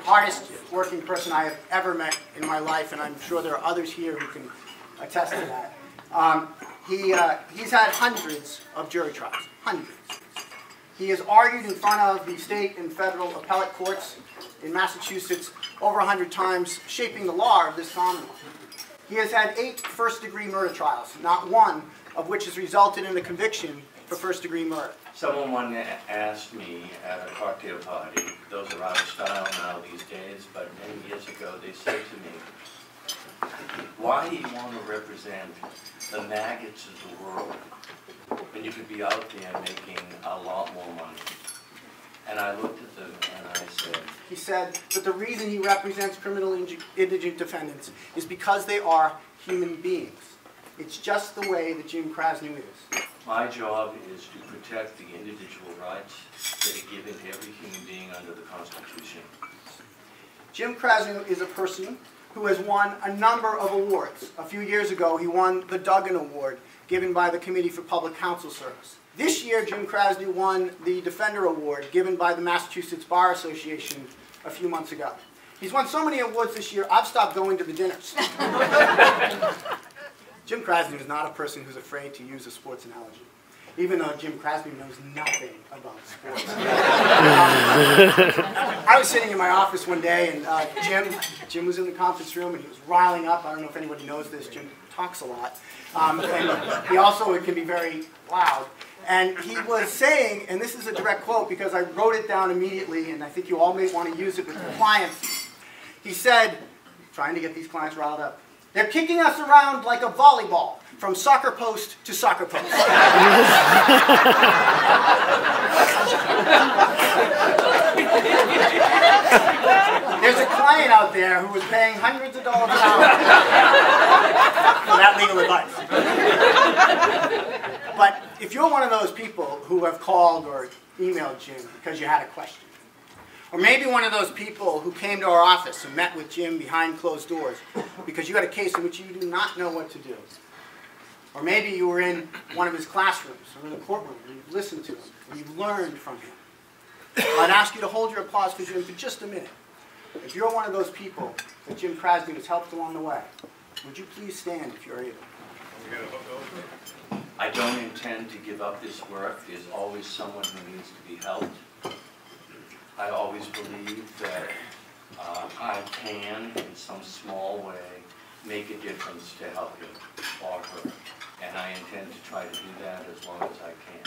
hardest working person I have ever met in my life, and I'm sure there are others here who can attest to that. He's had hundreds of jury trials, hundreds. He has argued in front of the state and federal appellate courts in Massachusetts over 100 times, shaping the law of this Commonwealth. He has had 8 first-degree murder trials, not one of which has resulted in a conviction for first-degree murder. Someone asked me at a cocktail party, those are out of style now these days, but many years ago they said to me, why do you want to represent the maggots of the world when you could be out there making a lot more money? And I looked at them and I said... He said that the reason he represents criminal indigent defendants is because they are human beings. It's just the way that Jim Krasnoo is. My job is to protect the individual rights that are given to every human being under the Constitution. Jim Krasnoo is a person who has won a number of awards. A few years ago, he won the Duggan Award, given by the Committee for Public Counsel Service. This year, Jim Krasnoo won the Defender Award, given by the Massachusetts Bar Association a few months ago. He's won so many awards this year, I've stopped going to the dinners. Jim Krasnoo is not a person who's afraid to use a sports analogy, even though Jim Krasnoo knows nothing about sports. I was sitting in my office one day, and Jim was in the conference room, and he was riling up. I don't know if anybody knows this. Jim talks a lot. And he also can be very loud. And he was saying, and this is a direct quote because I wrote it down immediately, and I think you all may want to use it with your clients. He said, trying to get these clients riled up, "They're kicking us around like a volleyball, from soccer post to soccer post." There's a client out there who was paying hundreds of dollars an hour for that legal advice. But if you're one of those people who have called or emailed Jim because you had a question, or maybe one of those people who came to our office and met with Jim behind closed doors because you had a case in which you do not know what to do, or maybe you were in one of his classrooms or in the courtroom and you listened to him and you learned from him, I'd ask you to hold your applause for Jim for just a minute. If you're one of those people that Jim Krasnoo has helped along the way, would you please stand if you're able? I don't intend to give up this work. There's always someone who needs to be helped. I always believe that I can, in some small way, make a difference to help him or her. And I intend to try to do that as long as I can.